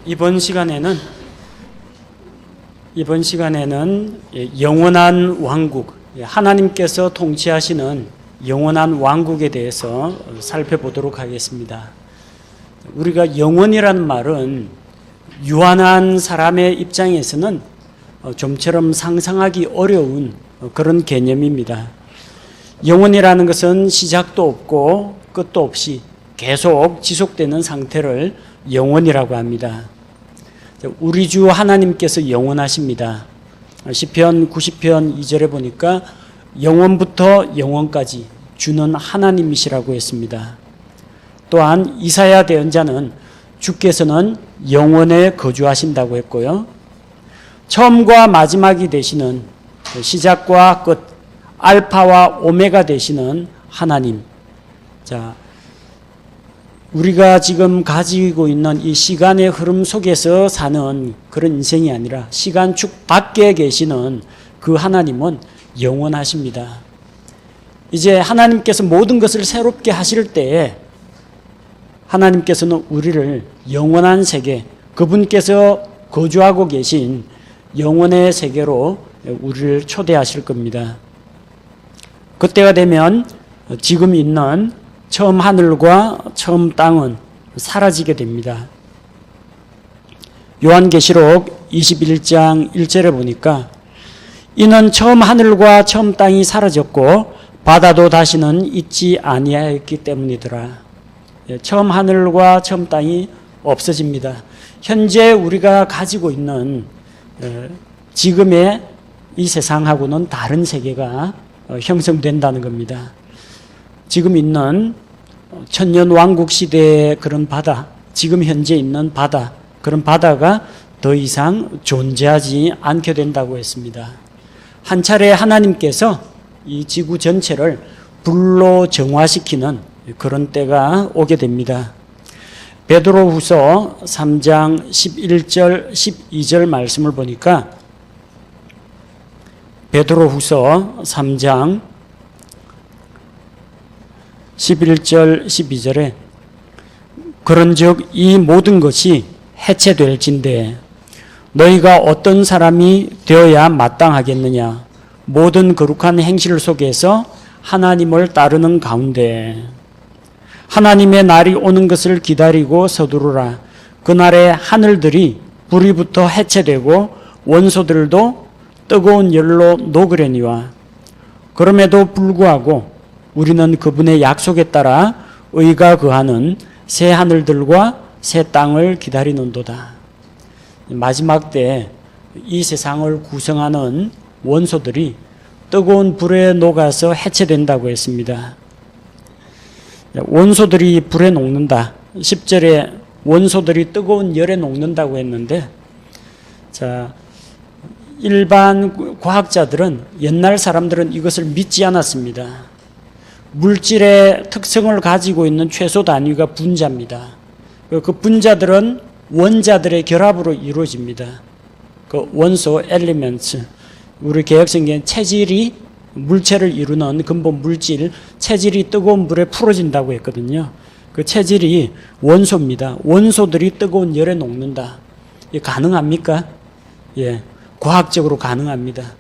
이번 시간에는 영원한 왕국, 하나님께서 통치하시는 영원한 왕국에 대해서 살펴보도록 하겠습니다. 우리가 영원이라는 말은 유한한 사람의 입장에서는 좀처럼 상상하기 어려운 그런 개념입니다. 영원이라는 것은 시작도 없고 끝도 없이 계속 지속되는 상태를 영원이라고 합니다. 우리 주 하나님께서 영원하십니다. 시편 90편 2절에 보니까 영원부터 영원까지 주는 하나님이시라고 했습니다. 또한 이사야 대언자는 주께서는 영원에 거주하신다고 했고요. 처음과 마지막이 되시는 시작과 끝, 알파와 오메가 되시는 하나님. 자, 우리가 지금 가지고 있는 이 시간의 흐름 속에서 사는 그런 인생이 아니라 시간축 밖에 계시는 그 하나님은 영원하십니다. 이제 하나님께서 모든 것을 새롭게 하실 때에 하나님께서는 우리를 영원한 세계, 그분께서 거주하고 계신 영원의 세계로 우리를 초대하실 겁니다. 그때가 되면 지금 있는 처음 하늘과 처음 땅은 사라지게 됩니다. 요한계시록 21장 1절에 보니까 이는 처음 하늘과 처음 땅이 사라졌고 바다도 다시는 있지 아니하였기 때문이더라. 처음 하늘과 처음 땅이 없어집니다. 현재 우리가 가지고 있는 지금의 이 세상하고는 다른 세계가 형성된다는 겁니다. 지금 있는 천년왕국 시대의 그런 바다, 지금 현재 있는 바다, 그런 바다가 더 이상 존재하지 않게 된다고 했습니다. 한 차례 하나님께서 이 지구 전체를 불로 정화시키는 그런 때가 오게 됩니다. 베드로후서 3장 11절 12절 말씀을 보니까 베드로후서 3장 11절 12절에 그런즉 이 모든 것이 해체될진대 너희가 어떤 사람이 되어야 마땅하겠느냐 모든 거룩한 행실 속에서 하나님을 따르는 가운데 하나님의 날이 오는 것을 기다리고 서두르라. 그날에 하늘들이 불이부터 해체되고 원소들도 뜨거운 열로 녹으려니와 그럼에도 불구하고 우리는 그분의 약속에 따라 의가 거하는 새 하늘들과 새 땅을 기다리는도다. 마지막 때 이 세상을 구성하는 원소들이 뜨거운 불에 녹아서 해체된다고 했습니다. 원소들이 불에 녹는다. 10절에 원소들이 뜨거운 열에 녹는다고 했는데, 자, 일반 과학자들은 옛날 사람들은 이것을 믿지 않았습니다. 물질의 특성을 가지고 있는 최소 단위가 분자입니다. 그 분자들은 원자들의 결합으로 이루어집니다. 그 원소 엘리멘트, 우리 개혁성경에 체질이 물체를 이루는 근본 물질, 체질이 뜨거운 불에 풀어진다고 했거든요. 그 체질이 원소입니다. 원소들이 뜨거운 열에 녹는다. 이게 가능합니까? 예, 과학적으로 가능합니다.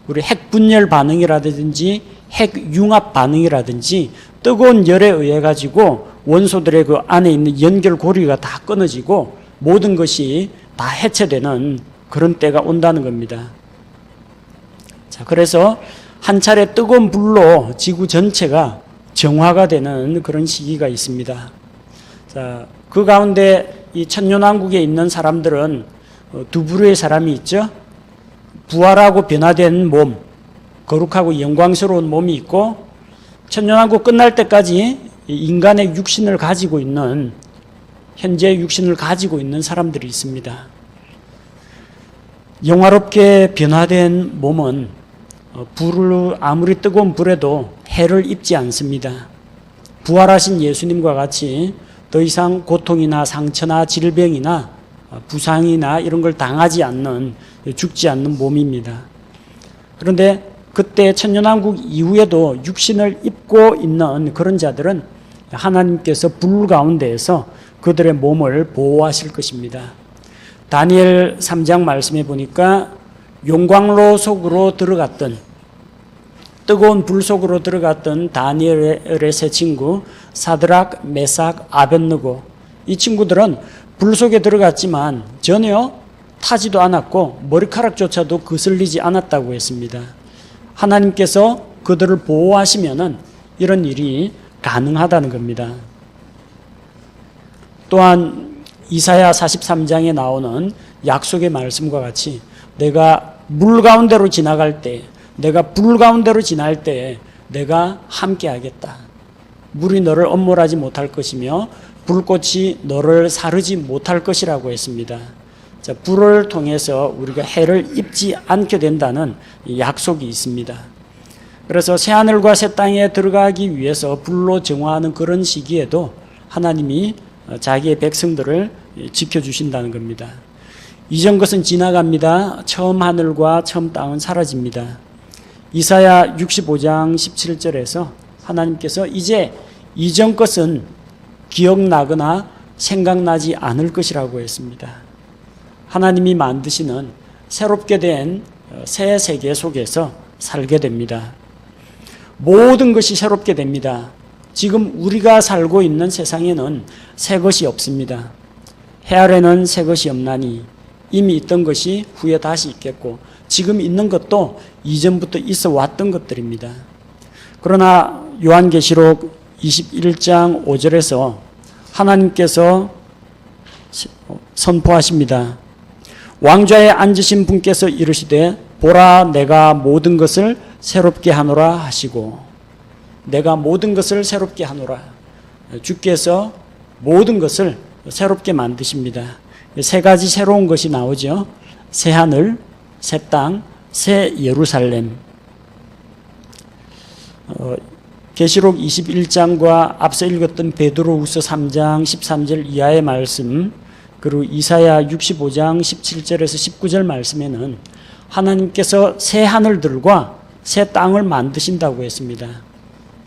우리 핵분열 반응이라든지 핵융합 반응이라든지 뜨거운 열에 의해 가지고 원소들의 그 안에 있는 연결고리가 다 끊어지고 모든 것이 다 해체되는 그런 때가 온다는 겁니다. 자, 그래서 한 차례 뜨거운 불로 지구 전체가 정화가 되는 그런 시기가 있습니다. 자, 그 가운데 이 천년왕국에 있는 사람들은 두 부류의 사람이 있죠. 부활하고 변화된 몸, 거룩하고 영광스러운 몸이 있고 천년왕국 끝날 때까지 인간의 육신을 가지고 있는 현재 육신을 가지고 있는 사람들이 있습니다. 영화롭게 변화된 몸은 불을 아무리 뜨거운 불에도 해를 입지 않습니다. 부활하신 예수님과 같이 더 이상 고통이나 상처나 질병이나 부상이나 이런 걸 당하지 않는, 죽지 않는 몸입니다. 그런데 그때 천년왕국 이후에도 육신을 입고 있는 그런 자들은 하나님께서 불 가운데에서 그들의 몸을 보호하실 것입니다. 다니엘 3장 말씀해 보니까 용광로 속으로 들어갔던, 뜨거운 불 속으로 들어갔던 다니엘의 세 친구 사드락, 메삭, 아벳느고, 이 친구들은 불 속에 들어갔지만 전혀 타지도 않았고 머리카락조차도 거슬리지 않았다고 했습니다. 하나님께서 그들을 보호하시면은 이런 일이 가능하다는 겁니다. 또한 이사야 43장에 나오는 약속의 말씀과 같이 내가 물 가운데로 지나갈 때, 내가 불 가운데로 지날 때 내가 함께 하겠다. 물이 너를 엄몰하지 못할 것이며 불꽃이 너를 사르지 못할 것이라고 했습니다. 자, 불을 통해서 우리가 해를 입지 않게 된다는 약속이 있습니다. 그래서 새하늘과 새 땅에 들어가기 위해서 불로 정화하는 그런 시기에도 하나님이 자기의 백성들을 지켜주신다는 겁니다. 이전 것은 지나갑니다. 처음 하늘과 처음 땅은 사라집니다. 이사야 65장 17절에서 하나님께서 이제 이전 것은 기억나거나 생각나지 않을 것이라고 했습니다. 하나님이 만드시는 새롭게 된 새 세계 속에서 살게 됩니다. 모든 것이 새롭게 됩니다. 지금 우리가 살고 있는 세상에는 새 것이 없습니다. 해 아래는 새 것이 없나니 이미 있던 것이 후에 다시 있겠고 지금 있는 것도 이전부터 있어 왔던 것들입니다. 그러나 요한계시록 21장 5절에서 하나님께서 선포하십니다. 왕좌에 앉으신 분께서 이르시되 보라 내가 모든 것을 새롭게 하노라 하시고, 내가 모든 것을 새롭게 하노라. 주께서 모든 것을 새롭게 만드십니다. 세 가지 새로운 것이 나오죠. 새 하늘, 새 땅, 새 예루살렘. 계시록 21장과 앞서 읽었던 베드로후서 3장 13절 이하의 말씀, 그리고 이사야 65장 17절에서 19절 말씀에는 하나님께서 새 하늘들과 새 땅을 만드신다고 했습니다.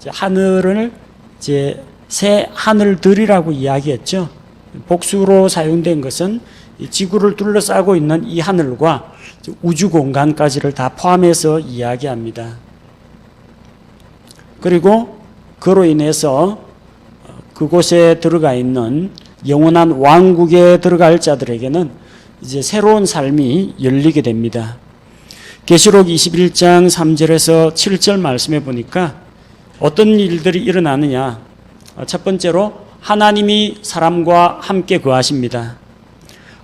하늘을 이제 새 하늘들이라고 이야기했죠. 복수로 사용된 것은 지구를 둘러싸고 있는 이 하늘과 우주 공간까지를 다 포함해서 이야기합니다. 그리고 그로 인해서 그곳에 들어가 있는 영원한 왕국에 들어갈 자들에게는 이제 새로운 삶이 열리게 됩니다. 계시록 21장 3절에서 7절 말씀해 보니까 어떤 일들이 일어나느냐. 첫 번째로 하나님이 사람과 함께 거하십니다.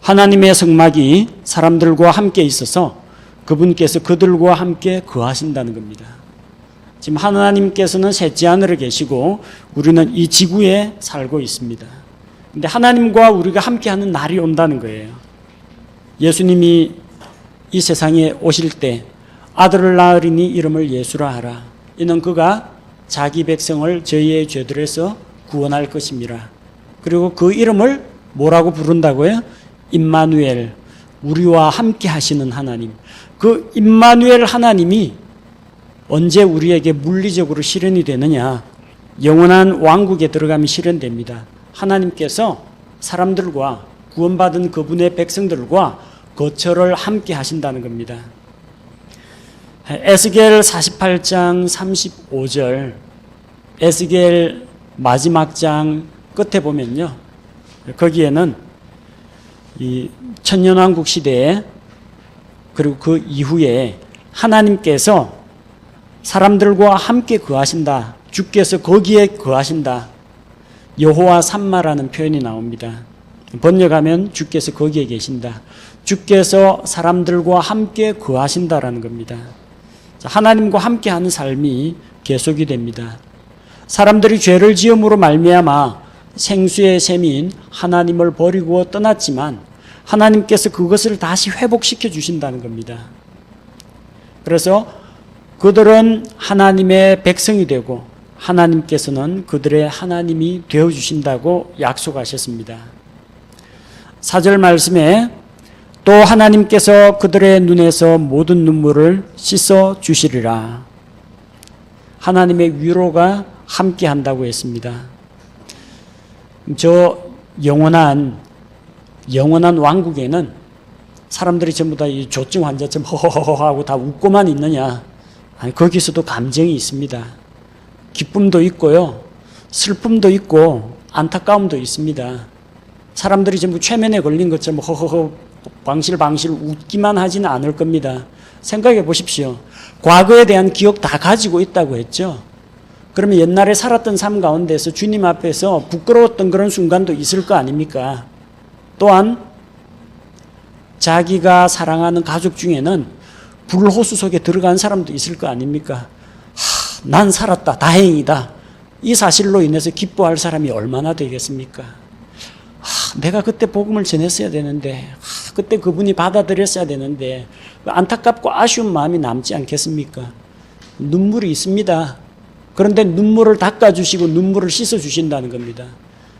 하나님의 성막이 사람들과 함께 있어서 그분께서 그들과 함께 거하신다는 겁니다. 지금 하나님께서는 셋째 하늘에 계시고 우리는 이 지구에 살고 있습니다. 근데 하나님과 우리가 함께하는 날이 온다는 거예요. 예수님이 이 세상에 오실 때 아들을 낳으리니 이름을 예수라 하라. 이는 그가 자기 백성을 저희의 죄들에서 구원할 것입니다. 그리고 그 이름을 뭐라고 부른다고요? 임마누엘, 우리와 함께 하시는 하나님. 그 임마누엘 하나님이 언제 우리에게 물리적으로 실현이 되느냐? 영원한 왕국에 들어가면 실현됩니다. 하나님께서 사람들과 구원받은 그분의 백성들과 거처를 함께 하신다는 겁니다. 에스겔 48장 35절, 에스겔 마지막 장 끝에 보면요, 거기에는 이 천년왕국 시대에 그리고 그 이후에 하나님께서 사람들과 함께 거하신다. 주께서 거기에 거하신다. 여호와 삼마라는 표현이 나옵니다. 번역하면 주께서 거기에 계신다. 주께서 사람들과 함께 거하신다라는 겁니다. 하나님과 함께하는 삶이 계속이 됩니다. 사람들이 죄를 지음으로 말미암아 생수의 셈인 하나님을 버리고 떠났지만 하나님께서 그것을 다시 회복시켜 주신다는 겁니다. 그래서 그들은 하나님의 백성이 되고 하나님께서는 그들의 하나님이 되어주신다고 약속하셨습니다. 4절 말씀에 또 하나님께서 그들의 눈에서 모든 눈물을 씻어 주시리라. 하나님의 위로가 함께 한다고 했습니다. 저 영원한 왕국에는 사람들이 전부 다 이 조증 환자처럼 허허허하고 다 웃고만 있느냐? 아니, 거기서도 감정이 있습니다. 기쁨도 있고요, 슬픔도 있고 안타까움도 있습니다. 사람들이 전부 최면에 걸린 것처럼 허허허 방실방실 웃기만 하지는 않을 겁니다. 생각해 보십시오. 과거에 대한 기억 다 가지고 있다고 했죠. 그러면 옛날에 살았던 삶 가운데서 주님 앞에서 부끄러웠던 그런 순간도 있을 거 아닙니까? 또한 자기가 사랑하는 가족 중에는 불호수 속에 들어간 사람도 있을 거 아닙니까? 난 살았다, 다행이다. 이 사실로 인해서 기뻐할 사람이 얼마나 되겠습니까? 내가 그때 복음을 전했어야 되는데, 그때 그분이 받아들였어야 되는데, 안타깝고 아쉬운 마음이 남지 않겠습니까? 눈물이 있습니다. 그런데 눈물을 닦아주시고 눈물을 씻어주신다는 겁니다.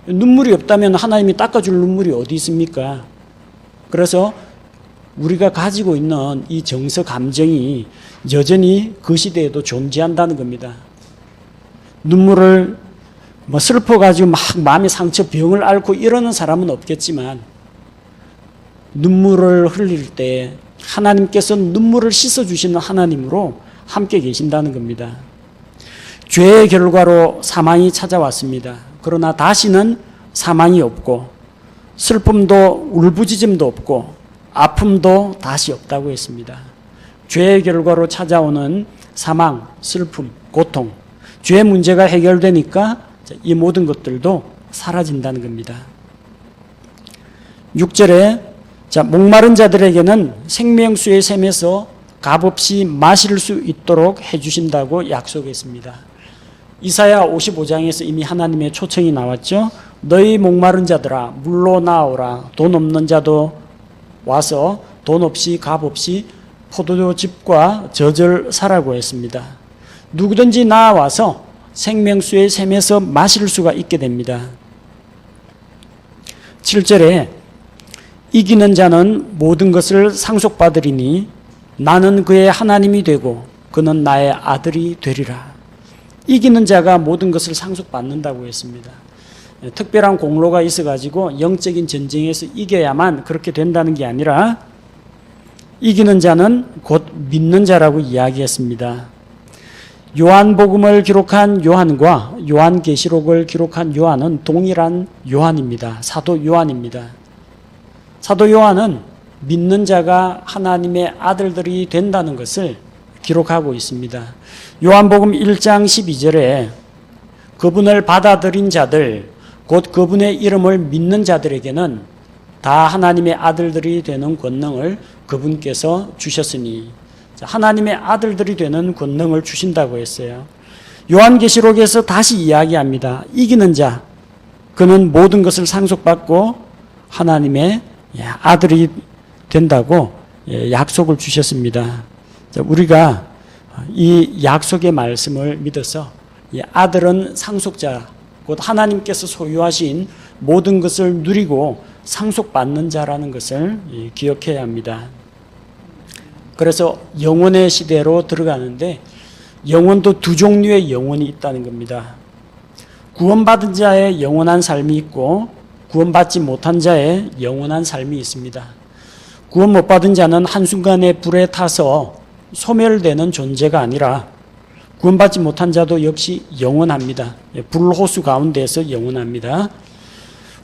눈물이 없다면 하나님이 닦아줄 눈물이 어디 있습니까? 그래서 우리가 가지고 있는 이 정서 감정이 여전히 그 시대에도 존재한다는 겁니다. 눈물을 슬퍼가지고 막 마음의 상처, 병을 앓고 이러는 사람은 없겠지만 눈물을 흘릴 때 하나님께서 눈물을 씻어주시는 하나님으로 함께 계신다는 겁니다. 죄의 결과로 사망이 찾아왔습니다. 그러나 다시는 사망이 없고 슬픔도 울부짖음도 없고 아픔도 다시 없다고 했습니다. 죄의 결과로 찾아오는 사망, 슬픔, 고통, 죄의 문제가 해결되니까 이 모든 것들도 사라진다는 겁니다. 6절에 목마른 자들에게는 생명수의 샘에서 값없이 마실 수 있도록 해주신다고 약속했습니다. 이사야 55장에서 이미 하나님의 초청이 나왔죠. 너희 목마른 자들아 물로 나오라. 돈 없는 자도 와서 돈 없이 값 없이 포도즙과 젖을 사라고 했습니다. 누구든지 나와서 생명수의 샘에서 마실 수가 있게 됩니다. 7절에 이기는 자는 모든 것을 상속받으리니 나는 그의 하나님이 되고 그는 나의 아들이 되리라. 이기는 자가 모든 것을 상속받는다고 했습니다. 특별한 공로가 있어가지고 영적인 전쟁에서 이겨야만 그렇게 된다는 게 아니라 이기는 자는 곧 믿는 자라고 이야기했습니다. 요한복음을 기록한 요한과 요한계시록을 기록한 요한은 동일한 요한입니다. 사도 요한입니다. 사도 요한은 믿는 자가 하나님의 아들들이 된다는 것을 기록하고 있습니다. 요한복음 1장 12절에 그분을 받아들인 자들, 곧 그분의 이름을 믿는 자들에게는 다 하나님의 아들들이 되는 권능을 그분께서 주셨으니, 하나님의 아들들이 되는 권능을 주신다고 했어요. 요한계시록에서 다시 이야기합니다. 이기는 자, 그는 모든 것을 상속받고 하나님의 아들이 된다고 약속을 주셨습니다. 우리가 이 약속의 말씀을 믿어서 아들은 상속자, 곧 하나님께서 소유하신 모든 것을 누리고 상속받는 자라는 것을 기억해야 합니다. 그래서 영혼의 시대로 들어가는데 영혼도 두 종류의 영혼이 있다는 겁니다. 구원받은 자의 영원한 삶이 있고 구원받지 못한 자의 영원한 삶이 있습니다. 구원 못 받은 자는 한순간에 불에 타서 소멸되는 존재가 아니라 구원받지 못한 자도 역시 영원합니다. 불호수 가운데서 영원합니다.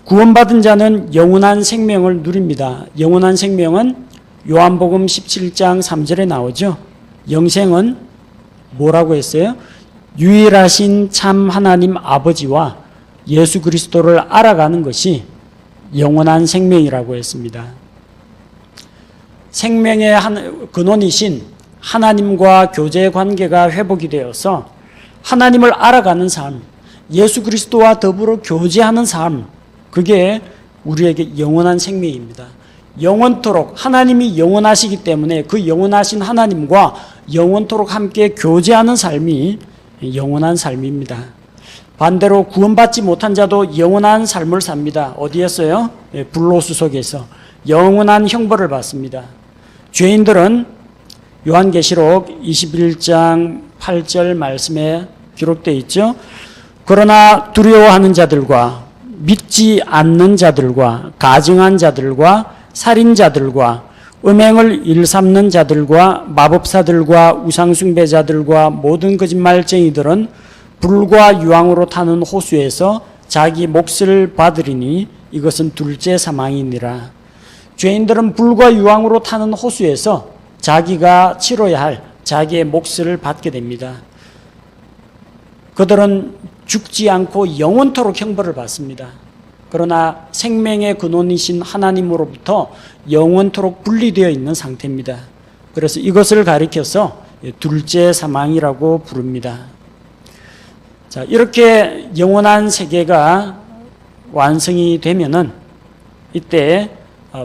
구원받은 자는 영원한 생명을 누립니다. 영원한 생명은 요한복음 17장 3절에 나오죠. 영생은 뭐라고 했어요? 유일하신 참 하나님 아버지와 예수 그리스도를 알아가는 것이 영원한 생명이라고 했습니다. 생명의 근원이신 하나님과 교제 관계가 회복이 되어서 하나님을 알아가는 삶, 예수 그리스도와 더불어 교제하는 삶, 그게 우리에게 영원한 생명입니다. 영원토록 하나님이 영원하시기 때문에 그 영원하신 하나님과 영원토록 함께 교제하는 삶이 영원한 삶입니다. 반대로 구원받지 못한 자도 영원한 삶을 삽니다. 어디에서요? 불로수 속에서 영원한 형벌을 받습니다. 죄인들은 요한계시록 21장 8절 말씀에 기록되어 있죠. 그러나 두려워하는 자들과 믿지 않는 자들과 가증한 자들과 살인자들과 음행을 일삼는 자들과 마법사들과 우상숭배자들과 모든 거짓말쟁이들은 불과 유황으로 타는 호수에서 자기 몫을 받으리니 이것은 둘째 사망이니라. 죄인들은 불과 유황으로 타는 호수에서 자기가 치러야 할 자기의 몫을 받게 됩니다. 그들은 죽지 않고 영원토록 형벌을 받습니다. 그러나 생명의 근원이신 하나님으로부터 영원토록 분리되어 있는 상태입니다. 그래서 이것을 가리켜서 둘째 사망이라고 부릅니다. 자, 이렇게 영원한 세계가 완성이 되면은 이때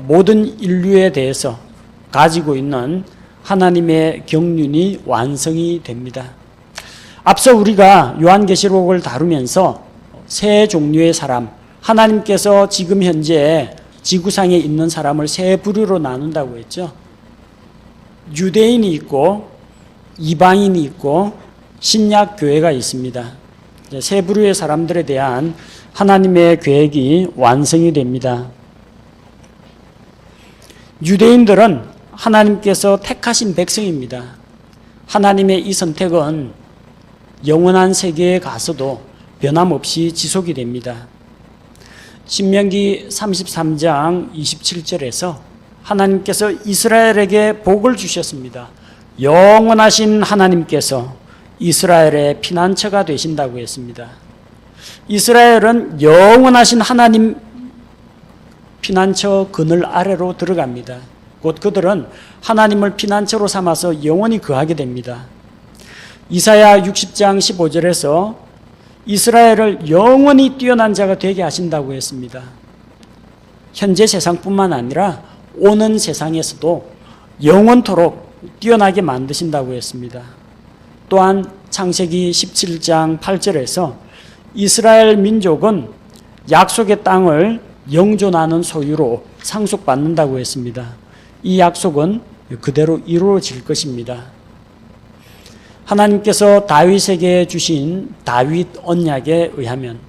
모든 인류에 대해서 가지고 있는 하나님의 경륜이 완성이 됩니다. 앞서 우리가 요한계시록을 다루면서 세 종류의 사람, 하나님께서 지금 현재 지구상에 있는 사람을 세 부류로 나눈다고 했죠. 유대인이 있고 이방인이 있고 신약 교회가 있습니다. 세 부류의 사람들에 대한 하나님의 계획이 완성이 됩니다. 유대인들은 하나님께서 택하신 백성입니다. 하나님의 이 선택은 영원한 세계에 가서도 변함없이 지속이 됩니다. 신명기 33장 27절에서 하나님께서 이스라엘에게 복을 주셨습니다. 영원하신 하나님께서 이스라엘의 피난처가 되신다고 했습니다. 이스라엘은 영원하신 하나님 피난처 그늘 아래로 들어갑니다. 곧 그들은 하나님을 피난처로 삼아서 영원히 거하게 됩니다. 이사야 60장 15절에서 이스라엘을 영원히 뛰어난 자가 되게 하신다고 했습니다. 현재 세상뿐만 아니라 오는 세상에서도 영원토록 뛰어나게 만드신다고 했습니다. 또한 창세기 17장 8절에서 이스라엘 민족은 약속의 땅을 영존하는 소유로 상속받는다고 했습니다. 이 약속은 그대로 이루어질 것입니다. 하나님께서 다윗에게 주신 다윗 언약에 의하면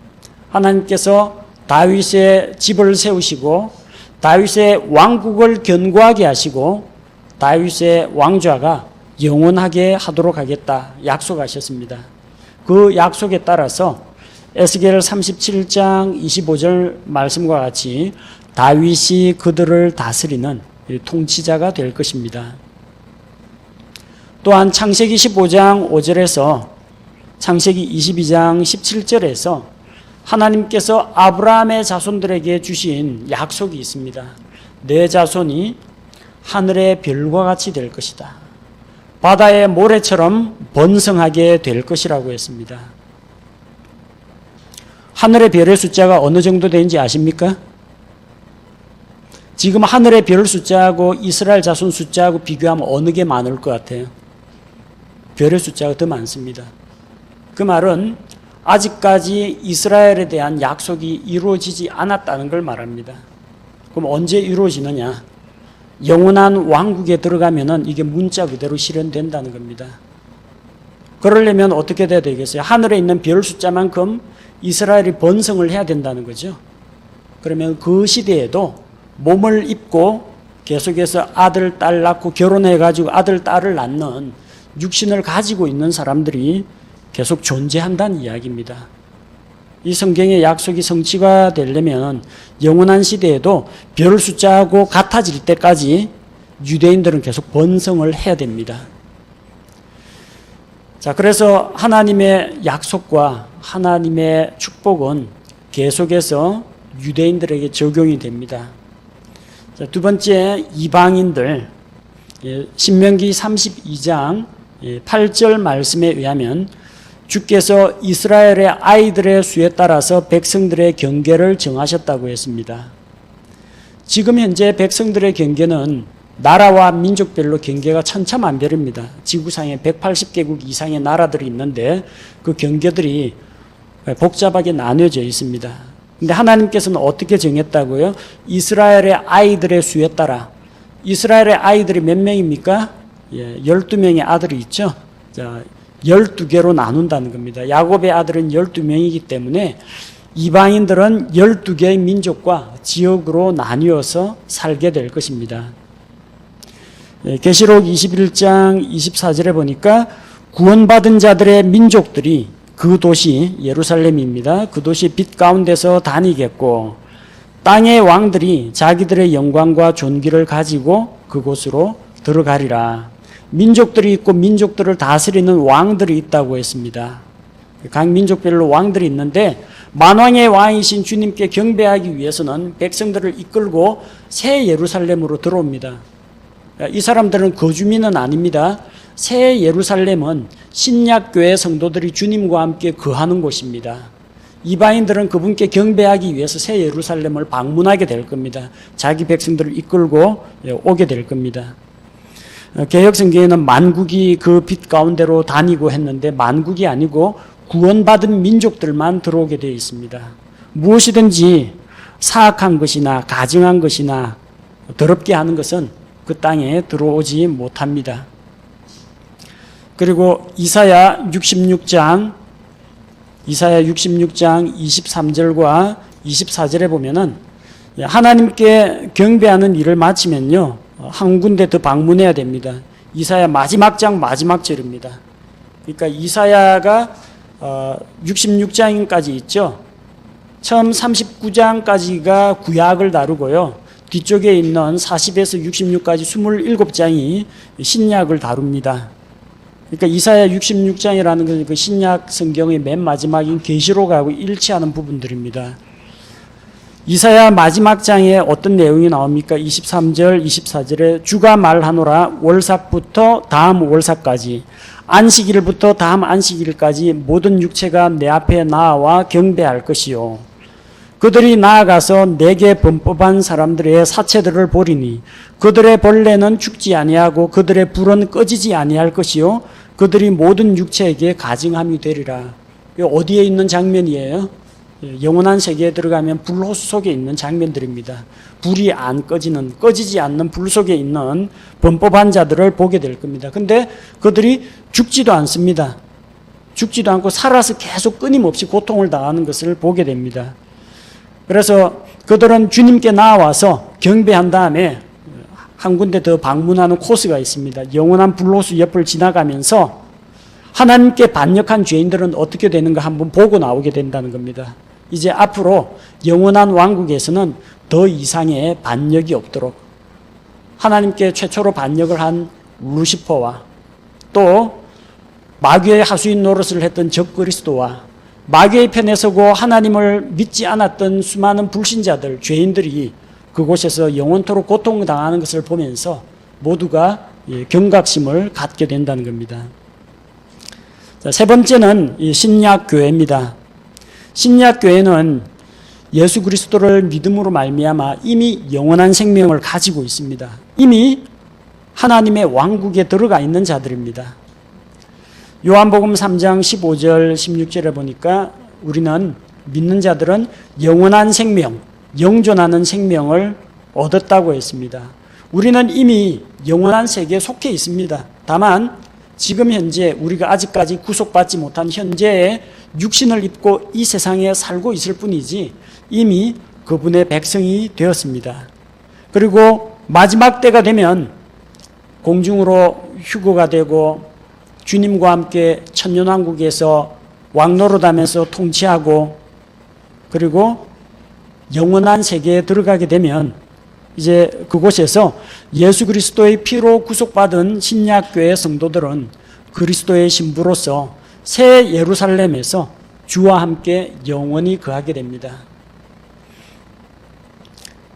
하나님께서 다윗의 집을 세우시고 다윗의 왕국을 견고하게 하시고 다윗의 왕좌가 영원하게 하도록 하겠다 약속하셨습니다. 그 약속에 따라서 에스겔 37장 25절 말씀과 같이 다윗이 그들을 다스리는 통치자가 될 것입니다. 또한 창세기 15장 5절에서 창세기 22장 17절에서 하나님께서 아브라함의 자손들에게 주신 약속이 있습니다. 내 자손이 하늘의 별과 같이 될 것이다. 바다의 모래처럼 번성하게 될 것이라고 했습니다. 하늘의 별의 숫자가 어느 정도 되는지 아십니까? 지금 하늘의 별 숫자하고 이스라엘 자손 숫자하고 비교하면 어느 게 많을 것 같아요? 별의 숫자가 더 많습니다. 그 말은 아직까지 이스라엘에 대한 약속이 이루어지지 않았다는 걸 말합니다. 그럼 언제 이루어지느냐? 영원한 왕국에 들어가면은 이게 문자 그대로 실현된다는 겁니다. 그러려면 어떻게 돼야 되겠어요? 하늘에 있는 별 숫자만큼 이스라엘이 번성을 해야 된다는 거죠. 그러면 그 시대에도 몸을 입고 계속해서 아들, 딸 낳고 결혼해가지고 아들, 딸을 낳는 육신을 가지고 있는 사람들이 계속 존재한다는 이야기입니다. 이 성경의 약속이 성취가 되려면 영원한 시대에도 별 숫자하고 같아질 때까지 유대인들은 계속 번성을 해야 됩니다. 자, 그래서 하나님의 약속과 하나님의 축복은 계속해서 유대인들에게 적용이 됩니다. 자, 두 번째, 이방인들. 신명기 32장 8절 말씀에 의하면 주께서 이스라엘의 아이들의 수에 따라서 백성들의 경계를 정하셨다고 했습니다. 지금 현재 백성들의 경계는 나라와 민족별로 경계가 천차만별입니다. 지구상에 180개국 이상의 나라들이 있는데 그 경계들이 복잡하게 나뉘어져 있습니다. 근데 하나님께서는 어떻게 정했다고요? 이스라엘의 아이들의 수에 따라. 이스라엘의 아이들이 몇 명입니까? 12명의 아들이 있죠. 자, 12개로 나눈다는 겁니다. 야곱의 아들은 12명이기 때문에 이방인들은 12개의 민족과 지역으로 나뉘어서 살게 될 것입니다. 계시록 21장 24절에 보니까 구원받은 자들의 민족들이 그 도시 예루살렘입니다. 그 도시 빛 가운데서 다니겠고 땅의 왕들이 자기들의 영광과 존귀를 가지고 그곳으로 들어가리라. 민족들이 있고 민족들을 다스리는 왕들이 있다고 했습니다. 각 민족별로 왕들이 있는데 만왕의 왕이신 주님께 경배하기 위해서는 백성들을 이끌고 새 예루살렘으로 들어옵니다. 이 사람들은 거주민은 아닙니다. 새 예루살렘은 신약교회 성도들이 주님과 함께 거하는 곳입니다. 이방인들은 그분께 경배하기 위해서 새 예루살렘을 방문하게 될 겁니다. 자기 백성들을 이끌고 오게 될 겁니다. 개혁성경에는 만국이 그 빛 가운데로 다니고 했는데 만국이 아니고 구원받은 민족들만 들어오게 되어 있습니다. 무엇이든지 사악한 것이나 가증한 것이나 더럽게 하는 것은 그 땅에 들어오지 못합니다. 그리고 이사야 66장 23절과 24절에 보면은 하나님께 경배하는 일을 마치면요 한 군데 더 방문해야 됩니다. 이사야 마지막 장 마지막 절입니다. 그러니까 이사야가 66장까지 있죠. 처음 39장까지가 구약을 다루고요. 뒤쪽에 있는 40에서 66까지 27장이 신약을 다룹니다. 그러니까 이사야 66장이라는 것은 그 신약 성경의 맨 마지막인 계시록하고 일치하는 부분들입니다. 이사야 마지막 장에 어떤 내용이 나옵니까? 23절, 24절에 주가 말하노라 월삭부터 다음 월삭까지 안식일부터 다음 안식일까지 모든 육체가 내 앞에 나와 경배할 것이요. 그들이 나아가서 내게 범법한 사람들의 사체들을 보리니 그들의 벌레는 죽지 아니하고 그들의 불은 꺼지지 아니할 것이요. 그들이 모든 육체에게 가증함이 되리라. 어디에 있는 장면이에요? 영원한 세계에 들어가면 불호수 속에 있는 장면들입니다. 불이 안 꺼지는, 꺼지지 않는 불 속에 있는 범법한 자들을 보게 될 겁니다. 근데 그들이 죽지도 않습니다. 죽지도 않고 살아서 계속 끊임없이 고통을 당하는 것을 보게 됩니다. 그래서 그들은 주님께 나와서 경배한 다음에 한 군데 더 방문하는 코스가 있습니다. 영원한 불호수 옆을 지나가면서 하나님께 반역한 죄인들은 어떻게 되는가 한번 보고 나오게 된다는 겁니다. 이제 앞으로 영원한 왕국에서는 더 이상의 반역이 없도록 하나님께 최초로 반역을 한 루시퍼와 또 마귀의 하수인 노릇을 했던 적그리스도와 마귀의 편에 서고 하나님을 믿지 않았던 수많은 불신자들, 죄인들이 그곳에서 영원토록 고통당하는 것을 보면서 모두가 경각심을 갖게 된다는 겁니다. 자, 세 번째는 신약교회입니다. 신약교회는 예수 그리스도를 믿음으로 말미암아 이미 영원한 생명을 가지고 있습니다. 이미 하나님의 왕국에 들어가 있는 자들입니다. 요한복음 3장 15절 16절에 보니까 우리는 믿는 자들은 영원한 생명, 영존하는 생명을 얻었다고 했습니다. 우리는 이미 영원한 세계에 속해 있습니다. 다만 지금 현재 우리가 아직까지 구속받지 못한 현재의 육신을 입고 이 세상에 살고 있을 뿐이지 이미 그분의 백성이 되었습니다. 그리고 마지막 때가 되면 공중으로 휴거가 되고 주님과 함께 천년왕국에서 왕노릇하면서 통치하고 그리고 영원한 세계에 들어가게 되면 이제 그곳에서 예수 그리스도의 피로 구속받은 신약교회 성도들은 그리스도의 신부로서 새 예루살렘에서 주와 함께 영원히 거하게 됩니다.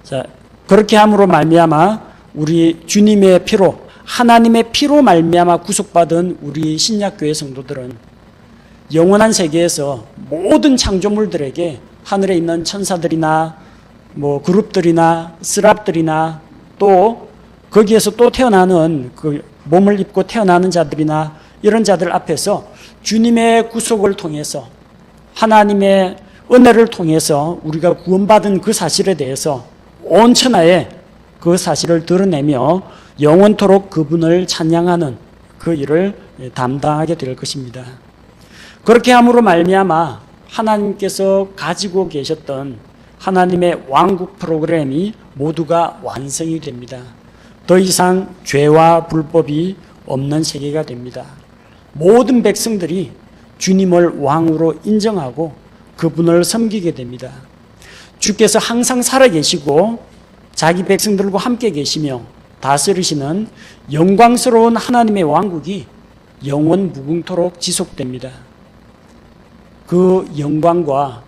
자, 그렇게 함으로 말미암아 우리 주님의 피로 하나님의 피로 말미암아 구속받은 우리 신약교회 성도들은 영원한 세계에서 모든 창조물들에게 하늘에 있는 천사들이나 그룹들이나 스랍들이나 또 거기에서 또 태어나는 그 몸을 입고 태어나는 자들이나 이런 자들 앞에서 주님의 구속을 통해서 하나님의 은혜를 통해서 우리가 구원받은 그 사실에 대해서 온 천하에 그 사실을 드러내며 영원토록 그분을 찬양하는 그 일을 담당하게 될 것입니다. 그렇게 함으로 말미암아 하나님께서 가지고 계셨던 하나님의 왕국 프로그램이 모두가 완성이 됩니다. 더 이상 죄와 불법이 없는 세계가 됩니다. 모든 백성들이 주님을 왕으로 인정하고 그분을 섬기게 됩니다. 주께서 항상 살아계시고 자기 백성들과 함께 계시며 다스리시는 영광스러운 하나님의 왕국이 영원 무궁토록 지속됩니다. 그 영광과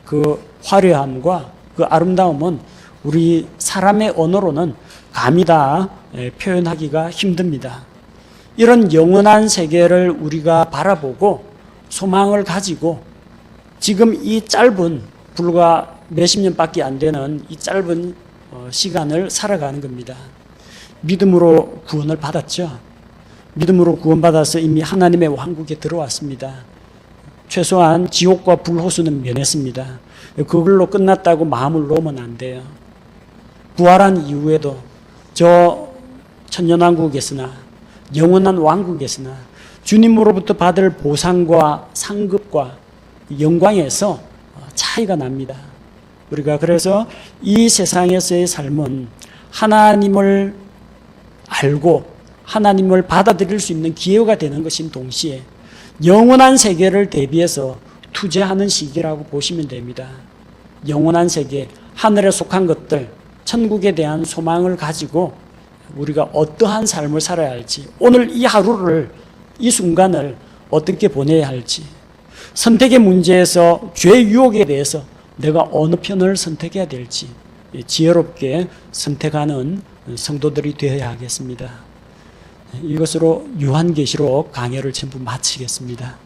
그 화려함과 그 아름다움은 우리 사람의 언어로는 감히 다 표현하기가 힘듭니다. 이런 영원한 세계를 우리가 바라보고 소망을 가지고 지금 이 짧은 불과 몇십 년밖에 안 되는 이 짧은 시간을 살아가는 겁니다. 믿음으로 구원을 받았죠. 믿음으로 구원받아서 이미 하나님의 왕국에 들어왔습니다. 최소한 지옥과 불호수는 면했습니다. 그걸로 끝났다고 마음을 놓으면 안 돼요. 부활한 이후에도 저 천년왕국에서나 영원한 왕국에서나 주님으로부터 받을 보상과 상급과 영광에서 차이가 납니다. 우리가 그래서 이 세상에서의 삶은 하나님을 알고 하나님을 받아들일 수 있는 기회가 되는 것인 동시에 영원한 세계를 대비해서 투자하는 시기라고 보시면 됩니다. 영원한 세계, 하늘에 속한 것들, 천국에 대한 소망을 가지고 우리가 어떠한 삶을 살아야 할지, 오늘 이 하루를, 이 순간을 어떻게 보내야 할지, 선택의 문제에서 죄 유혹에 대해서 내가 어느 편을 선택해야 될지 지혜롭게 선택하는 성도들이 되어야 하겠습니다. 이것으로 요한계시록 강해를 전부 마치겠습니다.